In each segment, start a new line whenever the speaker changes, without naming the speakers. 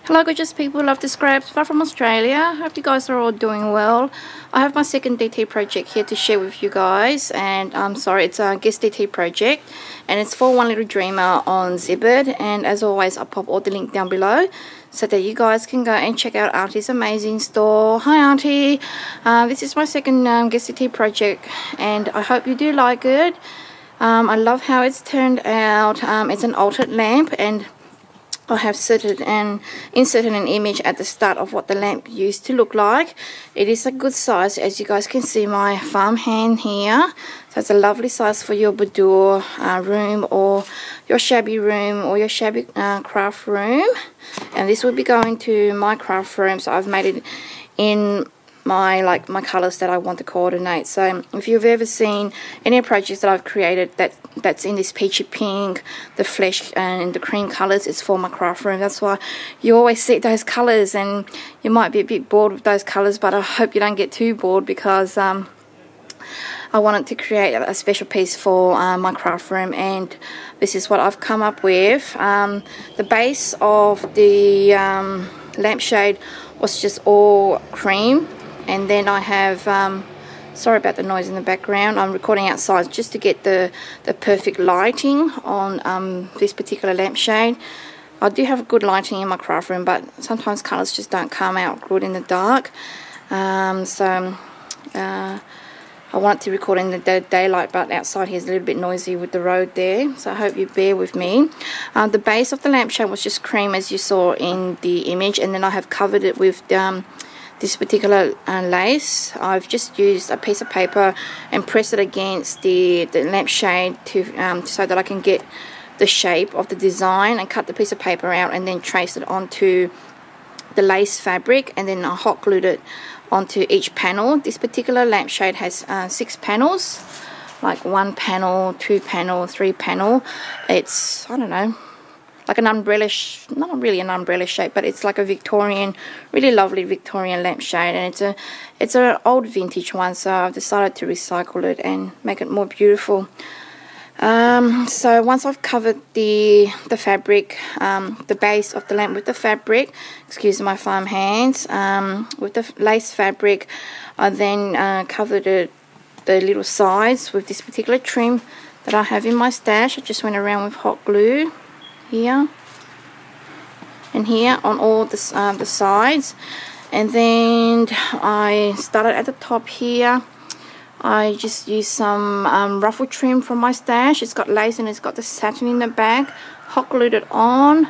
Hello gorgeous people who love the scraps, far from Australia. Hope you guys are all doing well. I have my second DT project here to share with you guys, and I'm sorry, it's a Gdt Project, and it's for One Little Dreamer on Zibbet. And as always, I'll pop all the link down below so that you guys can go and check out Aarti's amazing store. Hi Aarti, this is my second Gdt Project, and I hope you do like it. I love how it's turned out. It's an altered lamp, and I have inserted an image at the start of what the lamp used to look like. It is a good size, as you guys can see my farm hand here. So it's a lovely size for your boudoir room, or your shabby room, or your shabby craft room. And this will be going to my craft room, so I've made it in my colors that I want to coordinate. So if you've ever seen any projects that I've created that's in this peachy pink, the flesh and the cream colors, it's for my craft room. That's why you always see those colors, and you might be a bit bored with those colors, but I hope you don't get too bored, because I wanted to create a special piece for my craft room, and this is what I've come up with. The base of the lampshade was just all cream. And then I have, sorry about the noise in the background, I'm recording outside just to get the perfect lighting on this particular lampshade. I do have good lighting in my craft room, but sometimes colours just don't come out good in the dark. I wanted to record in the daylight, but outside here is a little bit noisy with the road there, so I hope you bear with me. The base of the lampshade was just cream, as you saw in the image, and then I have covered it with this particular lace. I've just used a piece of paper and pressed it against the lampshade to so that I can get the shape of the design, and cut the piece of paper out and then trace it onto the lace fabric, and then I hot glued it onto each panel. This particular lampshade has 6 panels, like 1 panel, 2 panel, 3 panel. It's, I don't know, like an umbrella, not really an umbrella shape, but it's like a Victorian, really lovely Victorian lampshade, and it's an old vintage one, so I've decided to recycle it and make it more beautiful. So once I've covered the fabric, the base of the lamp with the fabric, excuse my farm hands, with the lace fabric, I then covered the little sides with this particular trim that I have in my stash. I just went around with hot glue here and here on all the sides, and then I started at the top here. I just used some ruffle trim from my stash. It's got lace and it's got the satin in the back. Hot glued it on,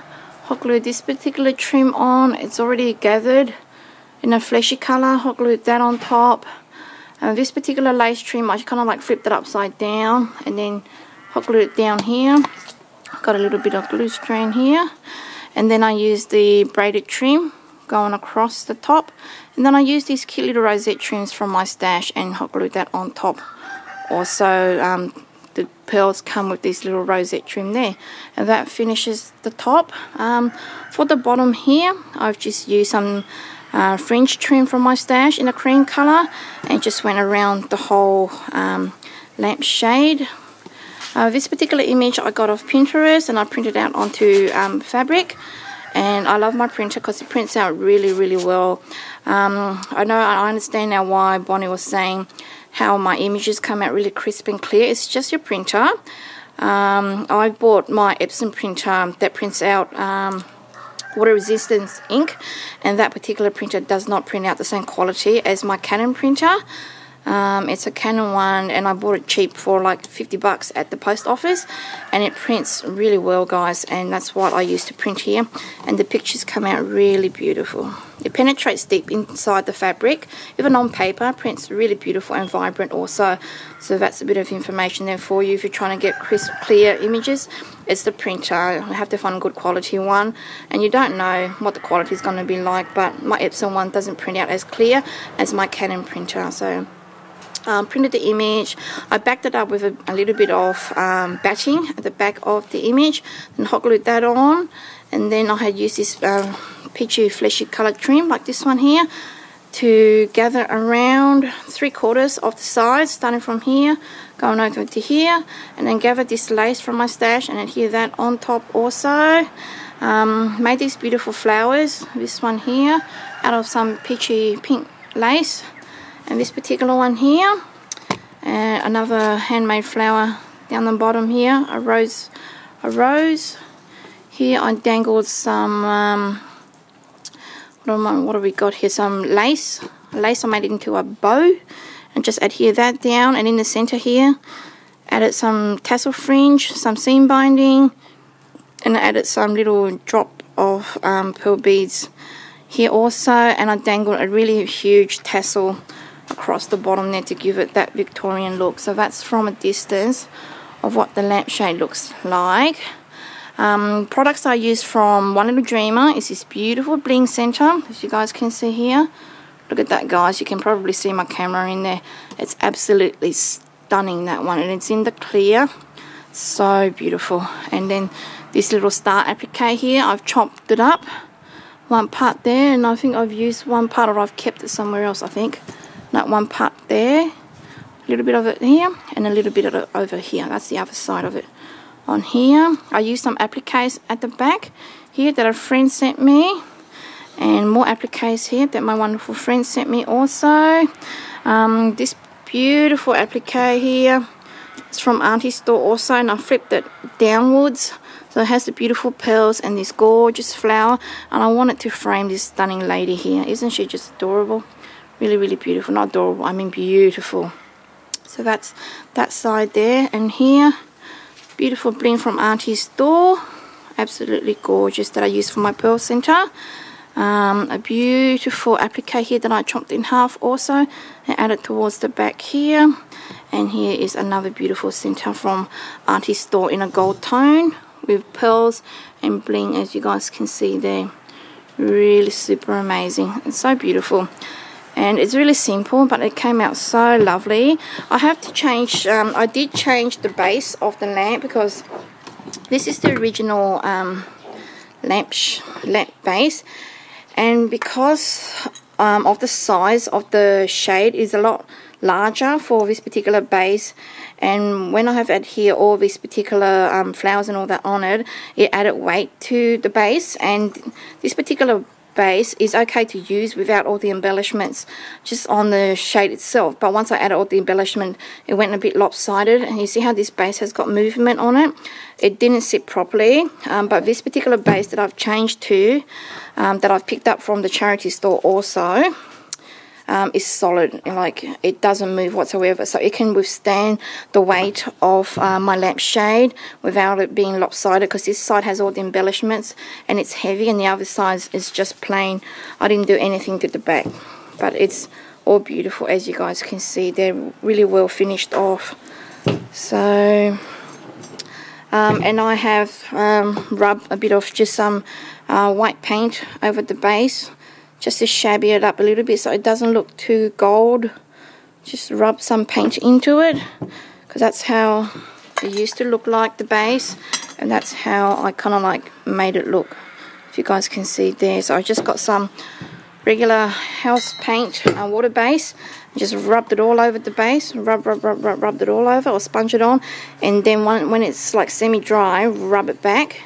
hot glued this particular trim on. It's already gathered in a fleshy color. Hot glued that on top. This particular lace trim, I kind of like flipped it upside down and then hot glued it down here. Got a little bit of glue strand here, and then I used the braided trim going across the top, and then I used these cute little rosette trims from my stash and hot glued that on top. Also, the pearls come with this little rosette trim there, and that finishes the top. For the bottom here, I've just used some fringe trim from my stash in a cream color, and just went around the whole lampshade. This particular image I got off Pinterest, and I printed out onto fabric, and I love my printer because it prints out really well. I understand now why Bonnie was saying how my images come out really crisp and clear. It's just your printer. I bought my Epson printer that prints out water resistance ink, and that particular printer does not print out the same quality as my Canon printer. It's a Canon one, and I bought it cheap for like 50 bucks at the post office, and it prints really well, guys, and that's what I use to print here, and the pictures come out really beautiful. It penetrates deep inside the fabric, even on paper. Prints really beautiful and vibrant also, so that's a bit of information there for you if you're trying to get crisp, clear images. It's the printer. You have to find a good quality one, and you don't know what the quality is going to be like, but my Epson one doesn't print out as clear as my Canon printer. So printed the image. I backed it up with a little bit of batting at the back of the image, and hot glued that on, and then I had used this peachy fleshy colored trim like this one here to gather around 3/4 of the sides, starting from here, going over to here, and then gather this lace from my stash and adhere that on top also. Made these beautiful flowers, this one here, out of some peachy pink lace, and this particular one here, and another handmade flower down the bottom here, a rose. Here I dangled some, what have we got here, some lace. I made it into a bow and just adhere that down, and in the center here added some tassel fringe, some seam binding, and I added some little drop of pearl beads here also, and I dangled a really huge tassel across the bottom there to give it that Victorian look. So that's from a distance of what the lampshade looks like. Products I use from One Little Dreamer is this beautiful bling center, as you guys can see here. Look at that, guys. You can probably see my camera in there. It's absolutely stunning, that one, and it's in the clear. So beautiful. And then this little star applique here, I've chopped it up, one part there, and I think I've used one part, or I've kept it somewhere else, I think. Not one part there, a little bit of it here, and a little bit of it over here. That's the other side of it. On here, I used some appliques at the back here that a friend sent me, and more appliques here that my wonderful friend sent me also. This beautiful applique here, it's from Aarti's store also, and I flipped it downwards, so it has the beautiful pearls and this gorgeous flower, and I wanted to frame this stunning lady here. Isn't she just adorable? Really, really beautiful. Not adorable, I mean beautiful. So that's that side there, and here, beautiful bling from Aarti's store, absolutely gorgeous, that I use for my pearl center. A beautiful applique here that I chopped in half also and added towards the back here. And here is another beautiful center from Aarti's store in a gold tone with pearls and bling, as you guys can see there. Really super amazing. It's so beautiful. And it's really simple, but it came out so lovely. I have to change, I did change the base of the lamp, because this is the original lamp base, and because of the size of the shade is a lot larger for this particular base, and when I have adhered all these particular flowers and all that on it, it added weight to the base. And this particular base is okay to use without all the embellishments, just on the shade itself, but once I added all the embellishment, it went a bit lopsided, and you see how this base has got movement on it. It didn't sit properly, but this particular base that I've changed to, that I've picked up from the charity store also, is solid, like it doesn't move whatsoever, so it can withstand the weight of my lampshade without it being lopsided, because this side has all the embellishments and it's heavy, and the other side is just plain. I didn't do anything to the back, but it's all beautiful, as you guys can see. They're really well finished off. So and I have rubbed a bit of just some white paint over the base, just to shabby it up a little bit so it doesn't look too gold. Just rub some paint into it, because that's how it used to look like, the base, and that's how I kind of like made it look, if you guys can see there. So I just got some regular house paint, water base, just rubbed it all over the base, rubbed it all over, or sponge it on, and then when it's like semi-dry, rub it back,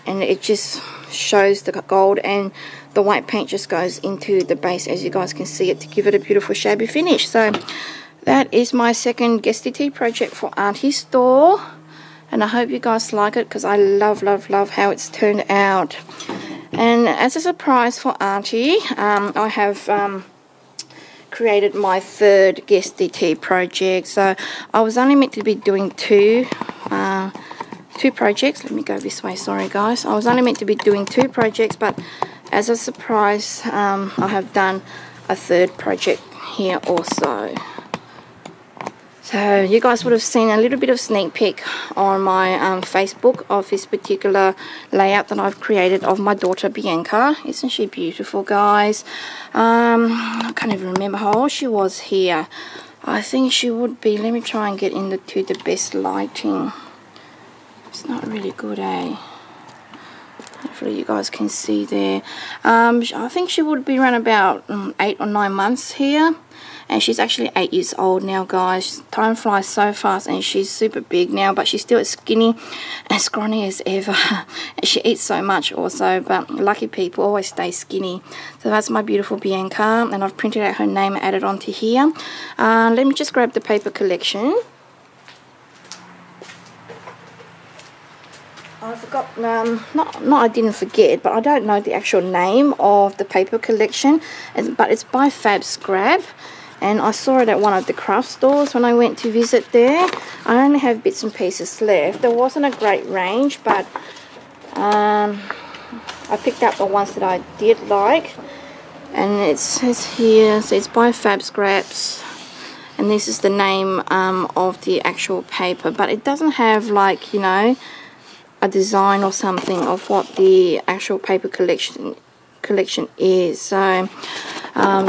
and it just shows the gold, and the white paint just goes into the base, as you guys can see it, to give it a beautiful shabby finish. So that is my second Gdt project for Aarti's store, and I hope you guys like it, because I love how it's turned out. And as a surprise for Aarti, I have created my third Gdt project. So I was only meant to be doing two projects. Let me go this way, sorry guys. I was only meant to be doing 2 projects, but as a surprise, I have done a third project here also. So you guys would have seen a little bit of sneak peek on my Facebook of this particular layout that I've created of my daughter Bianca. Isn't she beautiful, guys? I can't even remember how old she was here. I think she would be, let me try and get into the best lighting. It's not really good, eh? hopefully you guys can see there. I think she would be around about 8 or 9 months here, and she's actually 8 years old now, guys. Time flies so fast, and she's super big now, but she's still as skinny and scrawny as ever. And she eats so much also, but lucky people always stay skinny. So that's my beautiful Bianca, and I've printed out her name and added onto here. Let me just grab the paper collection. I forgot, not I didn't forget, but I don't know the actual name of the paper collection, but it's by Fab Scrap, and I saw it at one of the craft stores when I went to visit there. I only have bits and pieces left. There wasn't a great range, but I picked up the ones that I did like, and it says here, so it's by Fab Scraps, and this is the name of the actual paper, but it doesn't have, like, you know, a design or something of what the actual paper collection is. So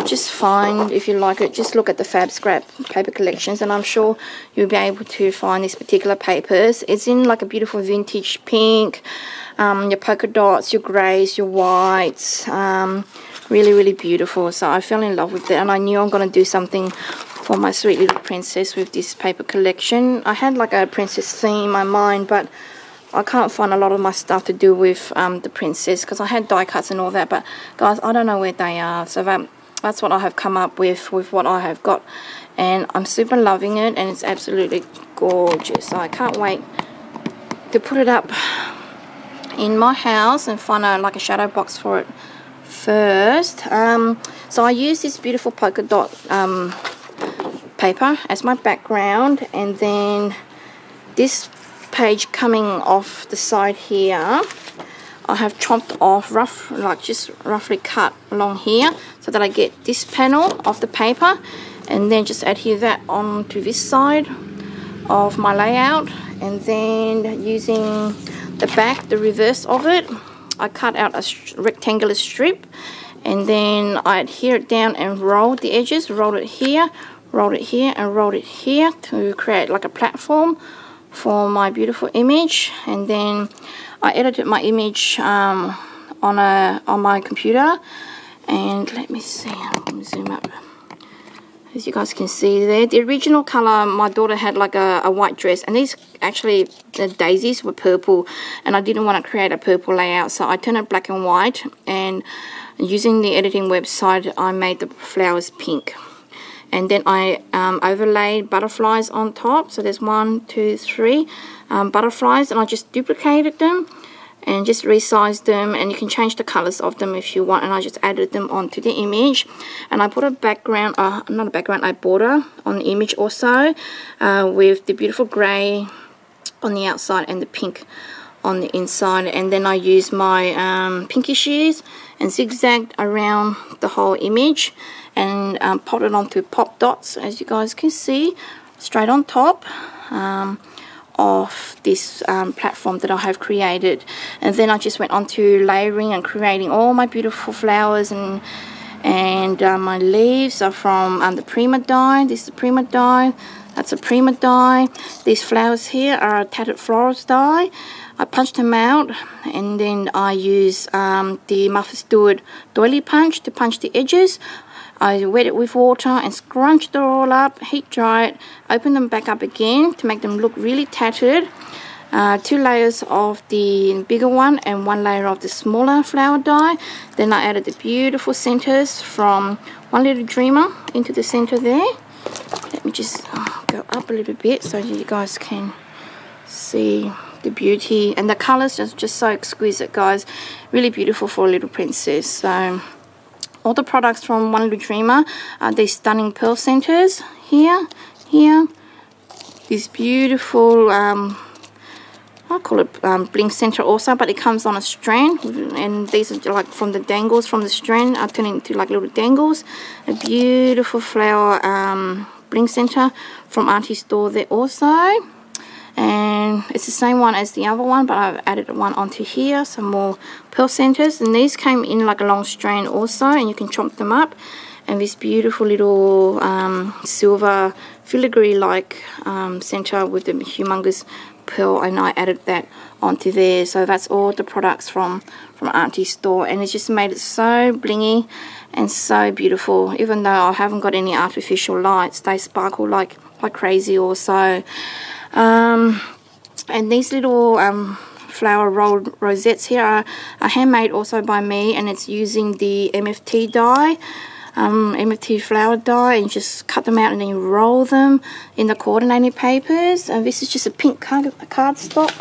just find, if you like it, just look at the Fab Scrap paper collections, and I'm sure you'll be able to find these particular papers. It's in like a beautiful vintage pink, your polka dots, your greys, your whites, really, really beautiful. So I fell in love with it, and I knew I'm going to do something for my sweet little princess with this paper collection. I had like a princess theme in my mind, but I can't find a lot of my stuff to do with the princess, because I had die cuts and all that, but guys, I don't know where they are. So that's what I have come up with what I have got, and I'm super loving it, and it's absolutely gorgeous. So I can't wait to put it up in my house and find like a shadow box for it first. So I use this beautiful polka dot paper as my background, and then this page coming off the side here, I have chopped off just roughly cut along here, so that I get this panel of the paper, and then just adhere that onto this side of my layout. And then using the back, the reverse of it, I cut out a rectangular strip, and then I adhere it down and roll the edges, roll it here, and roll it here to create like a platform for my beautiful image. And then I edited my image on my computer, and let me see, let me zoom up, as you guys can see there. The original color, my daughter had like a white dress, and these actually, the daisies were purple, and I didn't want to create a purple layout, so I turned it black and white, and using the editing website I made the flowers pink. And then I overlaid butterflies on top. So there's 1, 2, 3 butterflies, and I just duplicated them and just resized them, and you can change the colors of them if you want. And I just added them onto the image, and I put a background, not a background, a border on the image also, with the beautiful grey on the outside and the pink on the inside. And then I used my pinky shears and zigzagged around the whole image, and potted onto pop dots, as you guys can see, straight on top of this platform that I have created. And then I just went on to layering and creating all my beautiful flowers, and my leaves are from the Prima die. This is a Prima die, that's a Prima die. These flowers here are a Tattered Florals die. I punched them out, and then I use the Martha Stewart doily punch to punch the edges. I wet it with water and scrunched it all up, heat dry it, open them back up again to make them look really tattered. 2 layers of the bigger one and 1 layer of the smaller flower die. Then I added the beautiful centers from One Little Dreamer into the center there. Let me just go up a little bit so you guys can see the beauty, and the colors are just so exquisite, guys. Really beautiful for a little princess. So all the products from One Little Dreamer are these stunning pearl centers here. This beautiful, I call it bling center also, but it comes on a strand, and these are like from the dangles from the strand. I turn it into like little dangles. A beautiful flower bling center from Aarti store there also. And it's the same one as the other one, but I've added one onto here, some more pearl centers, and these came in like a long strand also, and you can chomp them up. And this beautiful little silver filigree like center with the humongous pearl, and I added that onto there. So that's all the products from Aarti's store, and it just made it so blingy and so beautiful. Even though I haven't got any artificial lights, they sparkle like crazy also. And these little flower rolled rosettes here are handmade also by me, and it's using the MFT die, MFT flower die, and just cut them out and then you roll them in the coordinating papers. And this is just a pink cardstock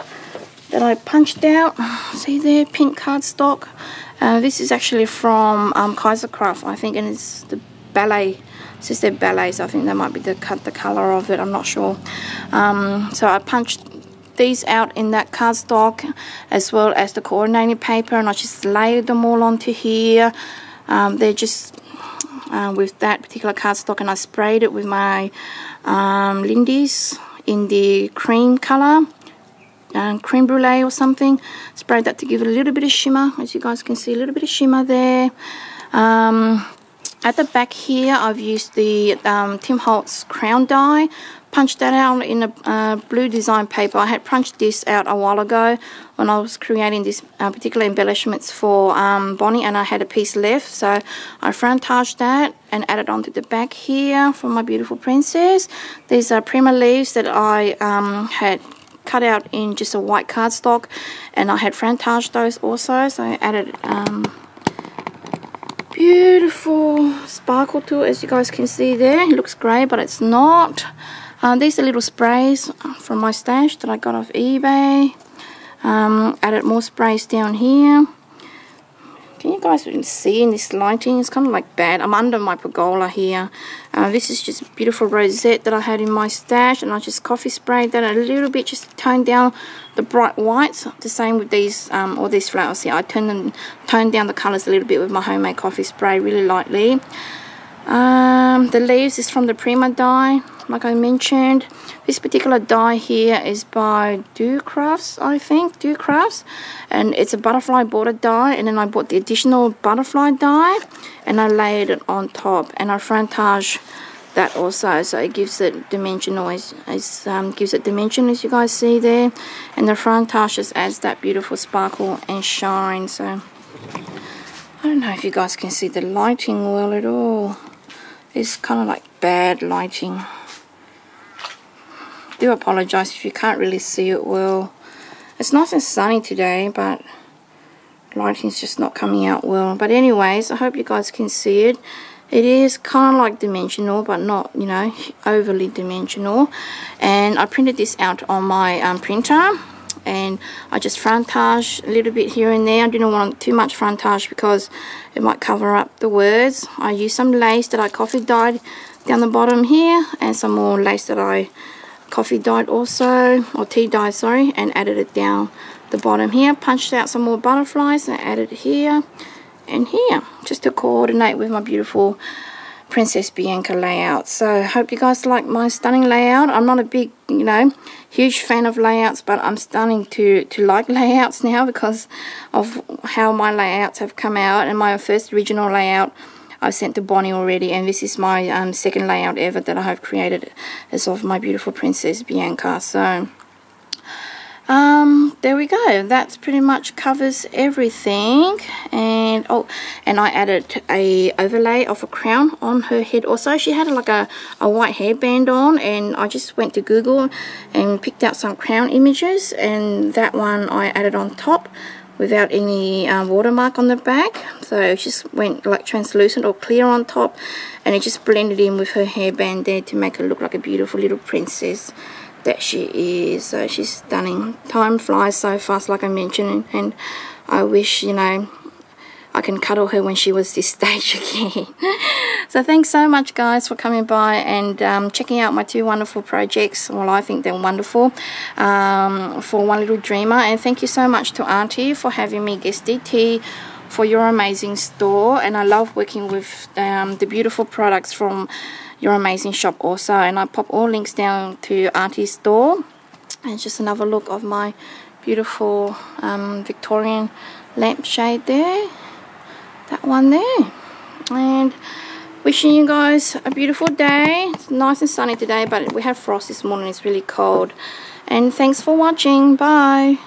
that I punched out. See there, pink cardstock. This is actually from Kaisercraft, I think, and it's the ballet. It says they're ballet, so I think that might be the color of it. I'm not sure. So I punched these out in that cardstock as well as the coordinating paper, and I just layered them all onto here. They're just with that particular cardstock, and I sprayed it with my Lindy's in the cream color, creme brulee or something. Sprayed that to give it a little bit of shimmer. As you guys can see, a little bit of shimmer there. At the back here, I've used the Tim Holtz crown die. Punched that out in a blue design paper. I had punched this out a while ago when I was creating this particular embellishments for Bonnie, and I had a piece left, so I frontaged that and added onto the back here for my beautiful princess. These are Prima leaves that I had cut out in just a white cardstock, and I had frontaged those also, so I added beautiful sparkle to it, as you guys can see there. It looks grey, but it's not. These are little sprays from my stash that I got off eBay. Added more sprays down here. Can you guys see in this lighting? It's kind of like bad. I'm under my pergola here. This is just a beautiful rosette that I had in my stash, and I just coffee sprayed that a little bit just to tone down the bright whites. The same with these all these flowers here. I toned down the colours a little bit with my homemade coffee spray really lightly. The leaves is from the Prima die, like I mentioned. This particular die here is by Do Crafts, I think, Do Crafts, and it's a butterfly border die, and then I bought the additional butterfly die and I layered it on top, and I frontage that also, so it gives it dimensional, gives it dimension, as you guys see there, and the frontage just adds that beautiful sparkle and shine. So I don't know if you guys can see the lighting well at all. It's kind of like bad lighting. Do apologize if you can't really see it well. It's nice and sunny today, but lighting's just not coming out well. But anyways, I hope you guys can see it. It is kind of like dimensional, but not, you know, overly dimensional. And I printed this out on my printer, and I just frontage a little bit here and there. I didn't want too much frontage because it might cover up the words. I used some lace that I coffee dyed down the bottom here, and some more lace that I coffee dyed also, or tea dyed, sorry, and added it down the bottom here. Punched out some more butterflies and added it here and here, just to coordinate with my beautiful Princess Bianca layout. So hope you guys like my stunning layout. I'm not a big, you know, huge fan of layouts, but I'm starting to like layouts now because of how my layouts have come out. And my first original layout I've sent to Bonnie already, and this is my second layout ever that I have created as of my beautiful Princess Bianca. So there we go. That pretty much covers everything. And oh, and I added a overlay of a crown on her head also. She had like a white hairband on, and I just went to Google and picked out some crown images, and that one I added on top without any watermark on the back. So it just went like translucent or clear on top, and it just blended in with her hairband there to make her look like a beautiful little princess that she is. So she's stunning. Time flies so fast, like I mentioned, and I wish, you know, I can cuddle her when she was this stage again. So thanks so much, guys, for coming by and checking out my two wonderful projects. Well, I think they're wonderful, for One Little Dreamer. And thank you so much to Aarti for having me guest DT for your amazing store. And I love working with the beautiful products from your amazing shop also. And I pop all links down to Aarti's store. And just another look of my beautiful Victorian lampshade there. That one there. And wishing you guys a beautiful day. It's nice and sunny today, but we had frost this morning. It's really cold. And thanks for watching. Bye.